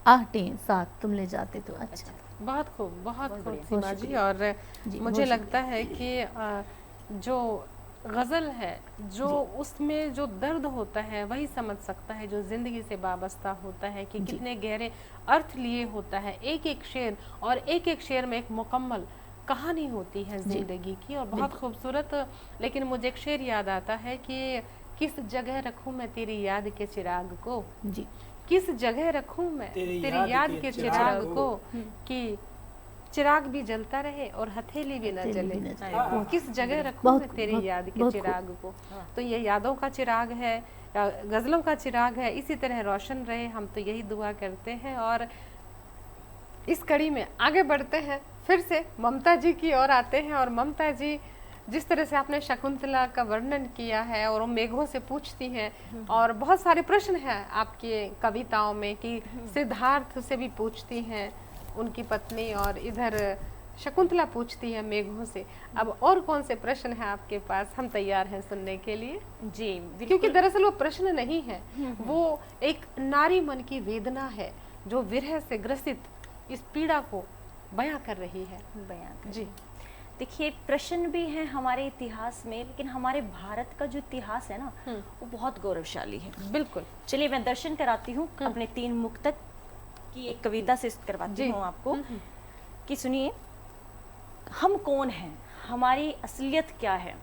आहटे साथ तुम ले जाते तो अच्छा था।
बहुत खूब, बहुत खूब सीमा जी। और मुझे लगता है कि जो गज़ल है, जो उसमें जो दर्द होता है वही समझ सकता है जो ज़िंदगी से वाबस्ता होता है, कि कितने गहरे अर्थ लिए होता है एक एक शेर, और एक एक शेर में एक मुकम्मल कहानी होती है ज़िंदगी की, और बहुत खूबसूरत। लेकिन मुझे एक शेर याद आता है कि किस जगह रखूं मैं तेरी याद के चिराग को,
जी,
किस जगह रखूं मैं तेरी याद के चिराग को, कि चिराग भी जलता रहे और हथेली भी न जले, किस जगह रखूं मैं तेरी याद के चिराग को। तो ये यादों का चिराग है, गज़लों का चिराग है, इसी तरह रोशन रहे, हम तो यही दुआ करते हैं। और इस कड़ी में आगे बढ़ते हैं, फिर से ममता जी की ओर आते हैं। और ममता जी, जिस तरह से आपने शकुंतला का वर्णन किया है और वो मेघों से पूछती हैं, और बहुत सारे प्रश्न हैं आपकी कविताओं में, कि सिद्धार्थ से भी पूछती हैं उनकी पत्नी, और इधर शकुंतला पूछती है मेघों से। अब और कौन से प्रश्न हैं आपके पास, हम तैयार हैं सुनने के लिए
जी।
क्योंकि दरअसल वो प्रश्न नहीं है, वो एक नारी मन की वेदना है जो विरह से ग्रसित इस पीड़ा को बयां कर रही है। जी,
देखिए, प्रश्न भी हैं हमारे इतिहास में, लेकिन हमारे भारत का जो इतिहास है ना, वो बहुत गौरवशाली है।
बिल्कुल।
चलिए मैं दर्शन कराती हूँ अपने 3 मुक्तक की एक कविता से करवाती हूँ आपको, कि सुनिए, हम कौन हैं, हमारी असलियत क्या है,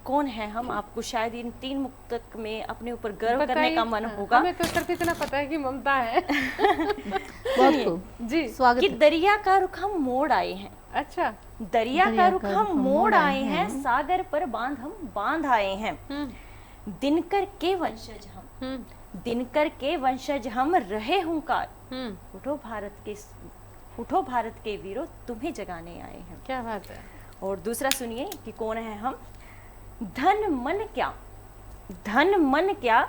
कौन है हम। आपको शायद इन 3 मुक्तक में अपने ऊपर गर्व करने का मन होगा।
हमें तो सिर्फ इतना पता है कि ममता है।
बहुत खूब
जी,
स्वागत
कि दरिया का रुख हम मोड़ आए हैं।
अच्छा,
दरिया का रुख हम मोड़ आए हैं, सागर पर बांध हम बांध आए हैं। दिनकर के वंशज हम, दिनकर के वंशज हम रहे हुंकार। उठो भारत के वीरों, तुम्हें जगाने आए हैं।
क्या बात है।
और दूसरा सुनिए कि कौन है हम। धन मन क्या, धन मन क्या,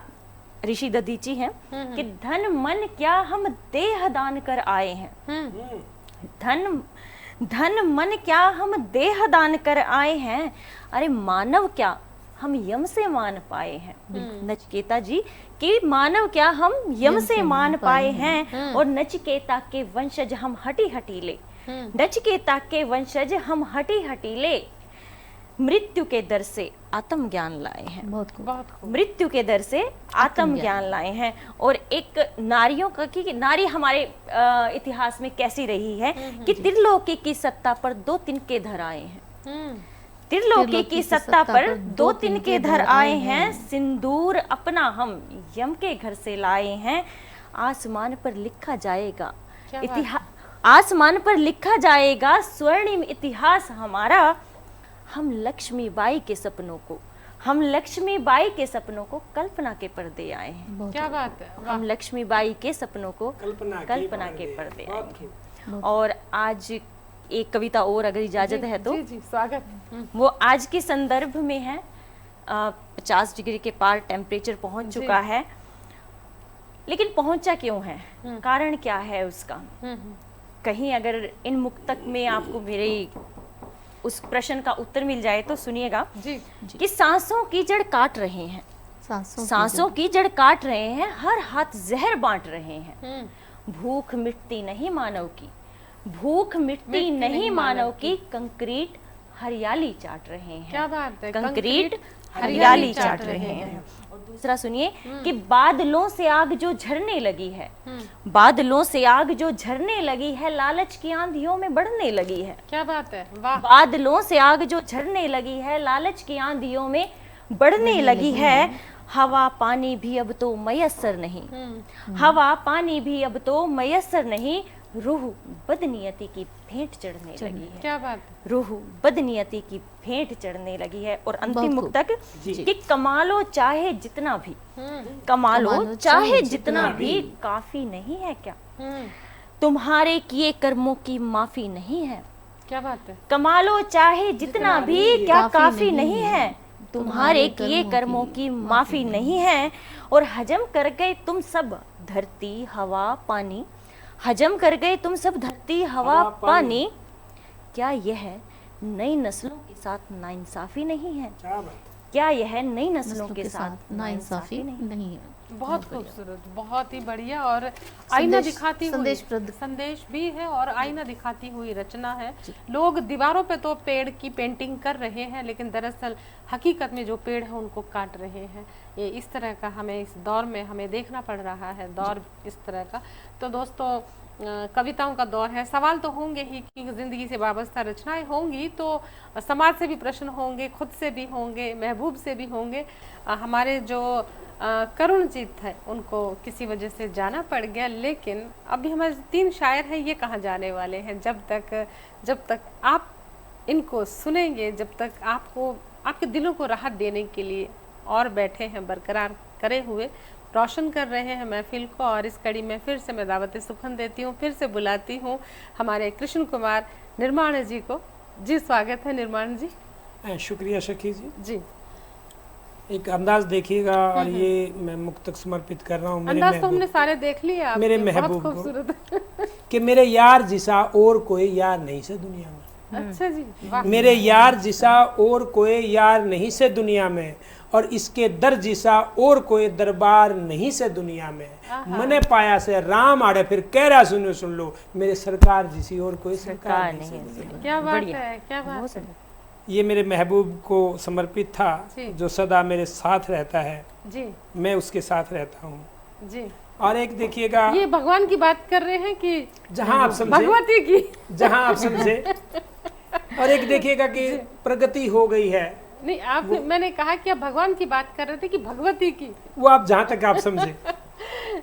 ऋषि दधीची हैं, कि धन मन क्या हम देह दान कर आए हैं। धन मन क्या हम देह दान कर आए हैं, अरे मानव क्या हम यम से मान पाए हैं। नचिकेता जी, कि मानव क्या हम यम से मान पाए हैं, और नचिकेता के वंशज हम हटी हटीले, नचिकेता के वंशज हम हटी हटीले, मृत्यु के दर से आत्म ज्ञान लाए हैं।
बहुत खूब।
मृत्यु के दर से आत्म ज्ञान लाए हैं। और एक नारियों का, कि नारी हमारे इतिहास में कैसी रही है, कि त्रिलोकी की सत्ता पर 2 तिनके धर आए हैं। त्रिलोकी की सत्ता पर 2 तिनके धर आए हैं, सिंदूर अपना हम यम के घर से लाए हैं। आसमान पर लिखा जाएगा इतिहास, आसमान पर लिखा जाएगा स्वर्णिम इतिहास हमारा। हम लक्ष्मीबाई के सपनों को, हम लक्ष्मीबाई के सपनों को कल्पना के पर्दे आए हैं।
क्या बात है।
हम लक्ष्मीबाई के सपनों को कल्पना के पर्दे आए हैं। और आज एक कविता और अगर इजाजत है तो।
जी जी स्वागत।
वो आज के संदर्भ में है, 50 डिग्री के पार टेम्परेचर पहुंच चुका है, लेकिन पहुंचा क्यों है, कारण क्या है उसका। कहीं अगर इन मुक्तक में आपको मेरे उस प्रश्न का उत्तर मिल जाए तो सुनिएगा
जी
कि सांसों की जड़ काट रहे हैं, सांसों की जड़ काट रहे हैं, हर हाथ जहर बांट रहे हैं। भूख मिटती नहीं मानव की, भूख मिटती नहीं मानव की, कंक्रीट हरियाली चाट रहे हैं।
क्या बात है,
कंक्रीट हरियाली चाट रहे हैं। और दूसरा सुनिए कि बादलों से आग जो झरने लगी है, बादलों से आग जो झरने लगी है, लालच की आंधियों में बढ़ने लगी है।
क्या बात है, वाह।
बादलों से आग जो झरने लगी है, लालच की आंधियों में बढ़ने लगी है। हवा पानी भी अब तो मयस्सर नहीं, हवा पानी भी अब तो मयस्सर नहीं, रूह बदनियती की भेंट चढ़ने लगी है।
क्या बात है,
रूह बदनियती की भेंट चढ़ने लगी है। और अंतिम मुक्तक कि कमालो चाहे जितना भी, कमालो चाहे जितना भी, काफी नहीं है क्या, तुम्हारे किए कर्मों की माफी नहीं है।
क्या बात है,
कमालो चाहे जितना भी, क्या काफी नहीं है, तुम्हारे किए कर्मों की माफी नहीं है। और हजम कर गए तुम सब धरती हवा पानी, हजम कर गए तुम सब धरती हवा पानी, क्या यह नई नस्लों के साथ नाइंसाफी नहीं है, क्या यह नई नस्लों के साथ नाइंसाफी नहीं है।
बहुत खूबसूरत, बहुत ही बढ़िया। और आईना दिखाती हुई संदेश भी है और आईना दिखाती हुई रचना है। लोग दीवारों पे तो पेड़ की पेंटिंग कर रहे हैं, लेकिन दरअसल हकीकत में जो पेड़ है उनको काट रहे हैं। ये इस तरह का हमें इस दौर में हमें देखना पड़ रहा है, दौर इस तरह का। तो दोस्तों कविताओं का दौर है, सवाल तो होंगे ही कि जिंदगी से वाबस्ता रचनाएं होंगी तो समाज से भी प्रश्न होंगे, खुद से भी होंगे, महबूब से भी होंगे। हमारे जो करुणजीत है उनको किसी वजह से जाना पड़ गया, लेकिन अभी हमारे 3 शायर हैं, ये कहाँ जाने वाले हैं। जब तक आप इनको सुनेंगे, जब तक आपको आपके दिलों को राहत देने के लिए और बैठे हैं बरकरार करे हुए, रोशन कर रहे हैं महफिल को। और इस कड़ी में फिर से मैं दावत सुखन देती हूँ, फिर से बुलाती हूँ हमारे कृष्ण कुमार निर्माण जी को। जी स्वागत है निर्माण जी।
शुक्रिया सखी जी।
जी
एक अंदाज देखिएगा, और ये मैं मुक्तक समर्पित कर रहा हूँ
अंदाज तो हमने सारे देख लिए,
मेरे महबूब को कि मेरे यार जिसा और कोई यार नहीं से दुनिया में।
अच्छा जी, वाह।
मेरे यार जिसा और कोई यार नहीं से दुनिया में, और इसके दर जिसा और कोई दरबार नहीं से दुनिया में। मने पाया से राम आड़े फिर कह रहा सुनो सुन लो, मेरे सरकार जिसी और कोई सरकार नहीं से।
क्या बात है, क्या बात है।
ये मेरे महबूब को समर्पित था, जो सदा मेरे साथ रहता है
जी, मैं
उसके साथ रहता हूँ
जी।
और एक देखिएगा, ये
भगवान की बात कर रहे हैं कि
जहाँ आप समझे,
भगवती की
जहाँ आप समझे। और एक देखिएगा कि प्रगति हो गई है।
नहीं, आपने मैंने कहा कि आप भगवान की बात कर रहे थे कि भगवती की,
वो आप जहाँ तक आप समझे।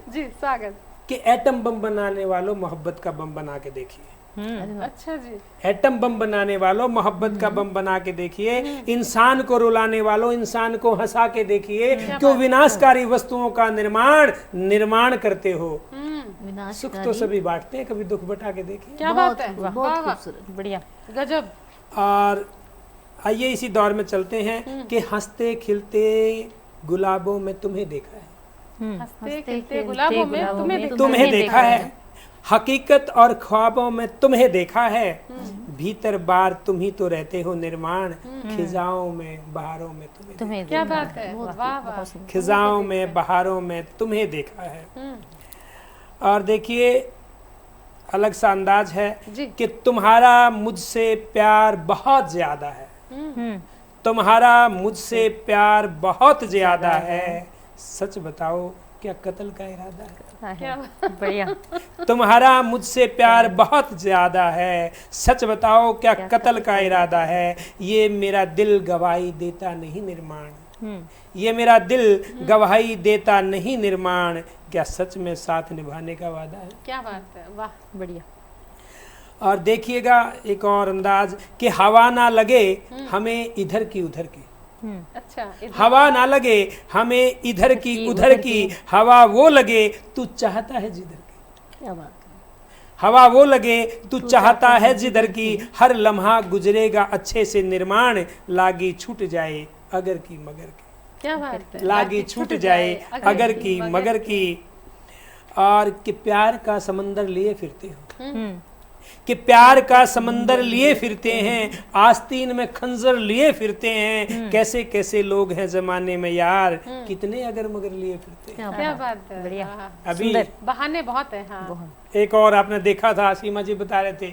जी स्वागत।
कि एटम बम बनाने वालों मोहब्बत का बम बना के देखिए।
अच्छा जी।
एटम बम बनाने वालों मोहब्बत का बम बना के देखिए, इंसान को रुलाने वालों इंसान को हंसा के देखिए, क्यों विनाशकारी वस्तुओं का निर्माण करते हो। सुख तो सभी बांटते हैं, कभी दुख बटा के देखिए।
क्या बात है,
बहुत खूबसूरत, बढ़िया,
गजब।
और आइए इसी दौर में चलते हैं कि हंसते खिलते गुलाबों में तुम्हें देखा है,
हंसते खिलते गुलाबों में
तुम्हें देखा है, हकीकत और ख्वाबों में तुम्हें देखा है, भीतर बार तुम ही तो रहते हो निर्माण, खिजाओं में बहारों में तुम्हें
क्या बात है, वाह वाह।
खिजाओं में बहारों में तुम्हें देखा है। और देखिए अलग सा अंदाज है कि तुम्हारा मुझसे प्यार बहुत ज्यादा है, तुम्हारा मुझसे प्यार बहुत ज्यादा है, सच बताओ क्या कत्ल का इरादा है।
क्या
बढ़िया।
तुम्हारा मुझसे प्यार बहुत ज्यादा है, सच बताओ क्या कत्ल का इरादा है। ये मेरा दिल गवाही देता नहीं निर्माण, ये मेरा दिल गवाही देता नहीं निर्माण, क्या सच में साथ निभाने का वादा है।
क्या बात है, वाह बढ़िया।
और देखिएगा एक और अंदाज कि हवा ना लगे हमें इधर की उधर की,
अच्छा,
हवा ना लगे हमें इधर की उधर की, हवा वो लगे तू चाहता है जिधर की।
क्या बात है।
हवा वो लगे तू चाहता है जिधर की, हर लम्हा गुजरेगा अच्छे से निर्माण, लागी छूट जाए अगर की मगर की।
क्या बात है,
लागी छूट जाए अगर की मगर की। और कि प्यार का समंदर लिए फिरते हो, कि प्यार का समंदर लिए फिरते हैं, आस्तीन में खंजर लिए फिरते हैं, कैसे कैसे लोग हैं जमाने में यार, कितने अगर मगर लिए फिरते हैं।
क्या बात है,
बढ़िया।
हाँ।
अभी
बहाने बहुत है। हाँ
एक और आपने देखा था, सीमा जी बता रहे थे,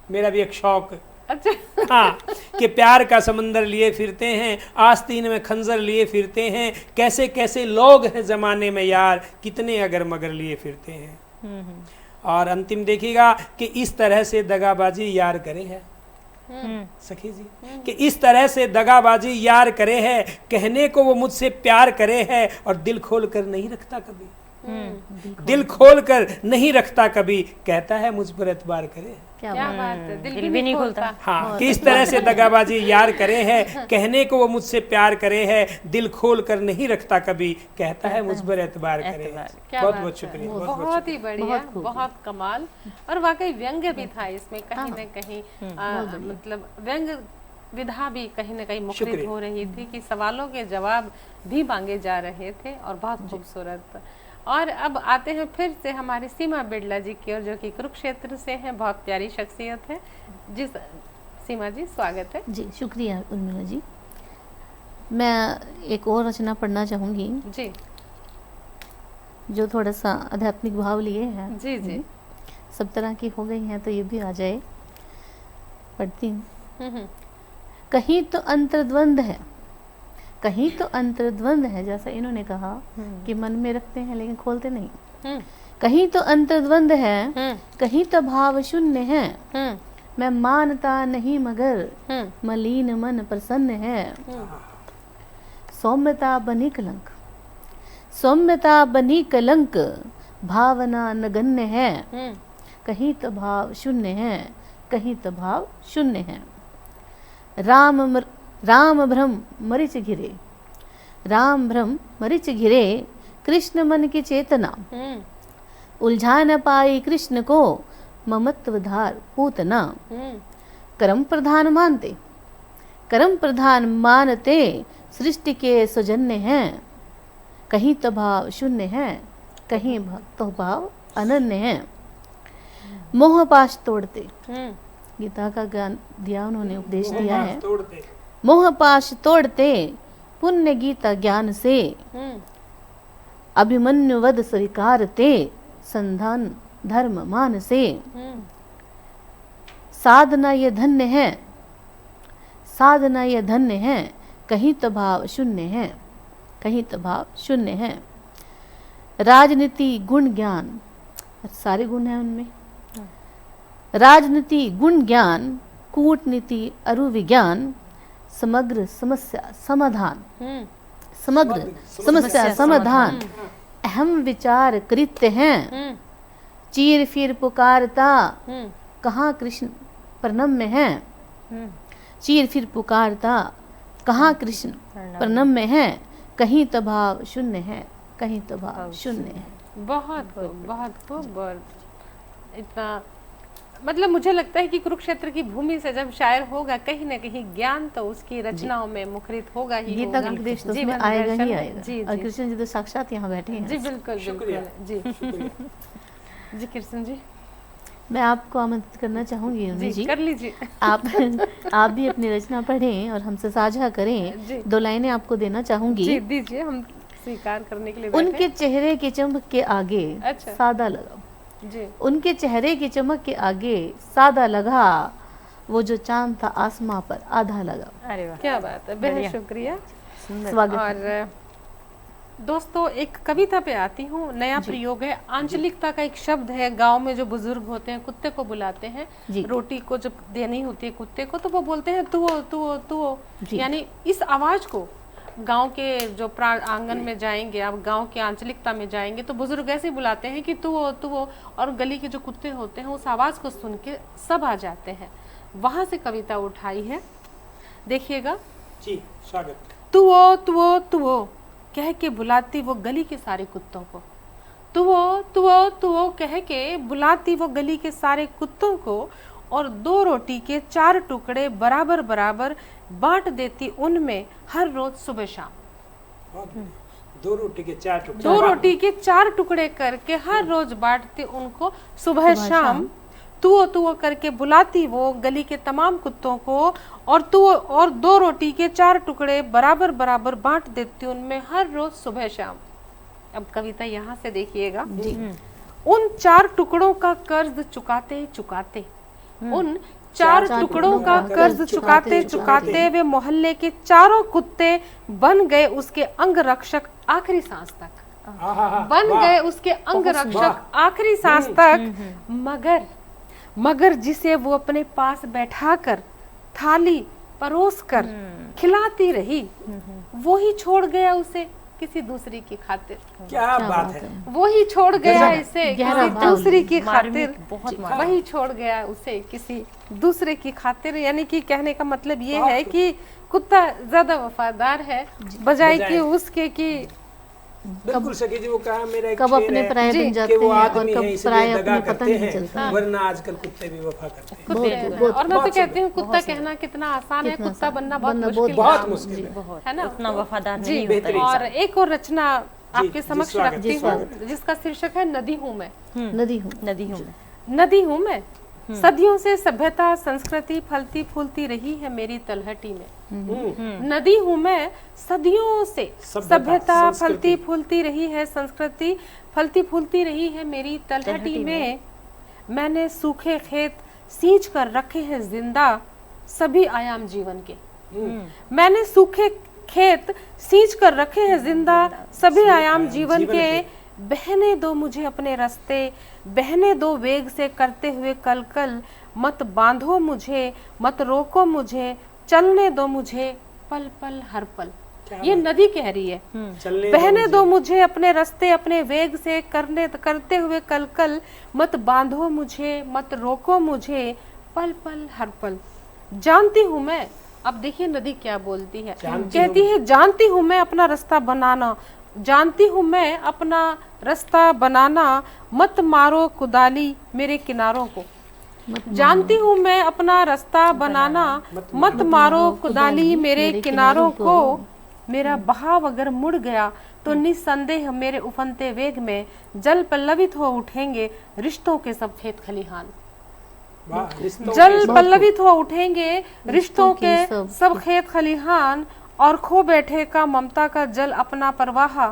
मेरा भी एक शौक,
अच्छा
हाँ, कि प्यार का समंदर लिए फिरते हैं, आस्तीन में खंजर लिए फिरते हैं, कैसे कैसे लोग हैं जमाने में यार, कितने अगर मगर लिए फिरते हैं। और अंतिम देखिएगा कि इस तरह से दगाबाजी यार करे है, सखी जी, कि इस तरह से दगाबाजी यार करे है, कहने को वो मुझसे प्यार करे है, और दिल खोल कर नहीं रखता कभी, दिल खोल कर नहीं रखता कभी, कहता है मुझ पर एतबार करे।
क्या बात है,
दिल भी नहीं खोलता।
हाँ, कि इस तरह से दगाबाजी यार करे है, कहने को वो मुझसे प्यार करे है, दिल खोल कर नहीं रखता कभी, कहता है मुझ पर एतबार करे। बहुत बहुत शुक्रिया,
बहुत ही बढ़िया, बहुत कमाल। और वाकई व्यंग्य भी था इसमें, कहीं न कहीं मतलब व्यंग्य विधा भी कहीं न कहीं मुखरित हो रही थी कि सवालों के जवाब भी मांगे जा रहे थे, और बहुत खूबसूरत। और अब आते हैं फिर से हमारी सीमा बिड़ला जी की ओर, जो कि कुरुक्षेत्र से हैं, बहुत प्यारी शख्सियत है। जी सीमा जी, स्वागत है।
जी शुक्रिया उर्मिला जी। मैं एक और रचना पढ़ना चाहूँगी
जी,
जो थोड़ा सा आध्यात्मिक भाव लिए है।
जी जी,
सब तरह की हो गई हैं तो ये भी आ जाए, पढ़ती हूँ। कहीं तो अंतर्द्वंद है, कहीं तो अंतर्द्वंद है, जैसा इन्होंने कहा कि मन में रखते हैं लेकिन खोलते नहीं। कहीं तो अंतर्द्वंद है, कहीं तो भाव शून्य है, मैं मानता नहीं मगर मलिन मन प्रसन्न है। सौम्यता बनी कलंक, सौम्यता बनी कलंक, भावना नगण्य है, कहीं तो भाव शून्य है, कहीं तो भाव शून्य है। राम भ्रम मरिच घिरे, राम भ्रम मरिच घिरे, कृष्ण मन की चेतना, उलझा न पाई कृष्ण को, ममत्वधार पूतना। कर्म प्रधान मानते, कर्म प्रधान मानते, सृष्टि के सौजन्य हैं, कहीं तो भाव शून्य है, कहीं तो भाव अनन्य है। मोह पाश तोड़ते, गीता का ज्ञान दिया उन्होंने, उपदेश दिया है। मोह पाश तोड़ते, पुण्य गीता ज्ञान से, अभिमन्यु वध स्वीकारते, संधान धर्म मान से। साधना ये धन्य है, साधना ये धन्य है, कहीं तो भाव शून्य है, कहीं तो भाव शून्य है। राजनीति गुण ज्ञान, सारे गुण हैं उनमें। राजनीति गुण ज्ञान, कूटनीति अरु विज्ञान, समग्र समस्या समाधान, समग्र समस्या समाधान। अहम विचार कृत्य हैं, चीर फिर पुकारता, कहाँ कृष्ण प्रणम्य है। चीर फिर पुकारता, कहाँ कृष्ण प्रणम्य है, कहीं तो भाव शून्य है, कहीं तो भाव शून्य है।
बहुत खूब, बहुत खूब। और इतना मतलब मुझे लगता है कि कुरुक्षेत्र की भूमि से जब शायर होगा, कहीं ना कहीं ज्ञान तो उसकी रचनाओं में मुखरित होगा ही,
गीता का उपदेश तो उसमें आएगा ही आएगा।
जी,
और कृष्ण जी तो साक्षात यहाँ बैठे हैं।
जी बिल्कुल बिल्कुल। जी जी कृष्ण जी,
मैं आपको आमंत्रित करना चाहूंगी उर्मी जी,
कर लीजिए।
आप भी अपनी रचना पढ़ें और हमसे साझा करें। 2 लाइनें आपको देना चाहूंगी।
जी दीजिए, हम स्वीकार करने के लिए
उनके चेहरे के चमक के आगे सादा लगा,
जी। उनके
चेहरे की चमक के आगे सादा लगा, वो जो चांद था आसमां पर आधा लगा।
अरे वाह,
क्या बात है, बेहद शुक्रिया,
स्वागत।
और दोस्तों एक कविता पे आती हूँ, नया प्रयोग है। आंचलिकता का एक शब्द है, गांव में जो बुजुर्ग होते हैं कुत्ते को बुलाते हैं, रोटी को जब देनी होती है कुत्ते को तो वो बोलते हैं तू तू तू, यानी इस आवाज को गांव के जो आंगन में जाएंगे आप, गांव की आंचलिकता में जाएंगे तो बुजुर्ग ऐसे बुलाते हैं कि तू हो, और गली के जो कुत्ते होते हैं उस आवाज को सुन के सब आ जाते हैं। वहां से कविता उठाई है, देखिएगा
जी, स्वागत।
तू हो कह के बुलाती वो गली के सारे कुत्तों को, तुओ कह के बुलाती वो गली के सारे कुत्तों को और 2 रोटी के 4 टुकड़े बराबर बराबर बांट देती उनमें हर रोज सुबह शाम।
2 रोटी के 4 टुकड़े,
2 रोटी के 4 टुकड़े करके हर रोज बांटती उनको सुबह शाम। तुओ करके बुलाती वो गली के तमाम कुत्तों को और 2 रोटी के 4 टुकड़े बराबर बराबर बांट देती उनमें हर रोज सुबह शाम। अब कविता यहाँ से देखिएगा। उन 4 टुकड़ों का कर्ज चुकाते चुकाते, उन 4 टुकड़ों का कर्ज चुकाते चुकाते वे मोहल्ले के चारों कुत्ते बन गए उसके अंग रक्षक आखिरी सांस तक। बन गए उसके अंग रक्षक आखिरी सांस तक। मगर जिसे वो अपने पास बैठाकर थाली परोस कर खिलाती रही, वो ही छोड़ गया उसे किसी दूसरी की खातिर।
क्या बात है।
वो ही छोड़ गया इसे किसी दूसरी की खातिर, वही छोड़ गया उसे किसी दूसरे की खातिर। यानी कि कहने का मतलब ये है कि कुत्ता ज्यादा वफादार है बजाय कि उसके कि
बिल्कुल सखी जी, वो कहा मेरा एक
कब अपने पराये बन जाते हैं और कब पराये अपने पता नहीं चलता।
वरना आजकल कुत्ते भी वफा करते हैं।
और मैं तो कहती हूँ कुत्ता कहना कितना आसान है, कुत्ता बनना
बहुत मुश्किल
है ना,
उतना वफादार नहीं होता है।
और एक और रचना आपके समक्ष रखती हूँ जिसका शीर्षक है नदी हूँ मैं। नदी हूँ मैं, सदियों से सभ्यता संस्कृति फलती फूलती रही है मेरी तलहटी में। नदी हूँ मैं, सदियों से सभ्यता फलती फूलती रही है, संस्कृति फलती फूलती रही है मेरी तलहटी में। मैंने सूखे खेत सींच कर रखे हैं जिंदा सभी आयाम जीवन के। मैंने सूखे खेत सींच कर रखे हैं जिंदा सभी आयाम जीवन के। बहने दो मुझे अपने रास्ते, बहने दो वेग से करते हुए कल कल। मत बांधो मुझे, मत रोको मुझे, चलने दो मुझे पल पल हर पल। ये नदी कह रही है, बहने दो मुझे अपने रास्ते अपने वेग से करते हुए कल कल। मत बांधो मुझे, मत रोको मुझे, पल पल हर पल। जानती हूँ मैं, अब देखिए नदी क्या बोलती है, कहती है जानती हूँ मैं अपना रास्ता बनाना, जानती हूँ मैं अपना रास्ता बनाना। मत मारो कुदाली मेरे किनारों को, जानती हूँ मैं अपना रास्ता बनाना। मत मारो कुदाली मेरे किनारों को। मेरा बहाव अगर मुड़ गया तो निस्संदेह मेरे उफनते वेग में जल पल्लवित हो उठेंगे रिश्तों के सब खेत खलिहान। जल पल्लवित हो उठेंगे रिश्तों के सब खेत खलिहान। और खो बैठेगा ममता का जल अपना परवाह,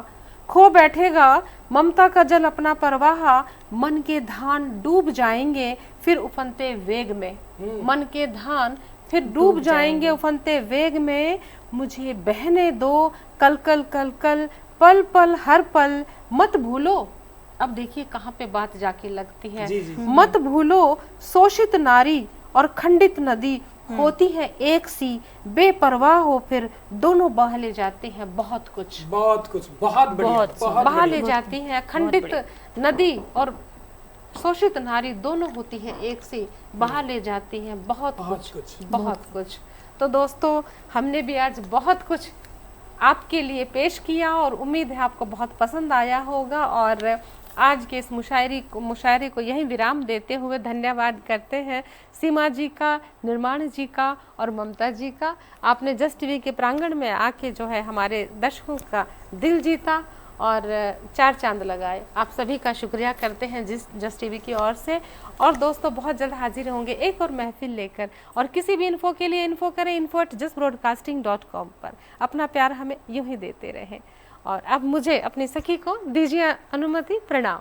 खो बैठेगा ममता का जल अपना परवाह। मन के धान डूब जाएंगे फिर उफनते वेग में, मन के धान फिर डूब जाएंगे उफनते वेग में। मुझे बहने दो कल कल कल कल, पल पल हर पल। मत भूलो, अब देखिए कहाँ पे बात जाके लगती है। मत भूलो शोषित नारी और खंडित नदी होती है एक सी, बेपरवाह हो फिर दोनों बहा ले जाते हैं बहुत कुछ। बहुत बहा ले जाती हैं। खंडित नदी और शोषित नारी दोनों होती हैं एक सी, बहा ले जाती हैं बहुत कुछ। तो दोस्तों हमने भी आज बहुत कुछ आपके लिए पेश किया और उम्मीद है आपको बहुत पसंद आया होगा। और आज के इस मुशायरे को यहीं विराम देते हुए धन्यवाद करते हैं सीमा जी का, निर्माण जी का और ममता जी का। आपने जस्ट टीवी के प्रांगण में आके जो है हमारे दर्शकों का दिल जीता और 4 चांद लगाए। आप सभी का शुक्रिया करते हैं जस्ट टीवी की ओर से। और दोस्तों बहुत जल्द हाजिर होंगे एक और महफिल लेकर। और किसी भी इन्फो के लिए इन्फो करें info@justbroadcasting.com पर। अपना प्यार हमें यूं ही देते रहें। और अब मुझे अपनी सखी को दीजिए अनुमति। प्रणाम।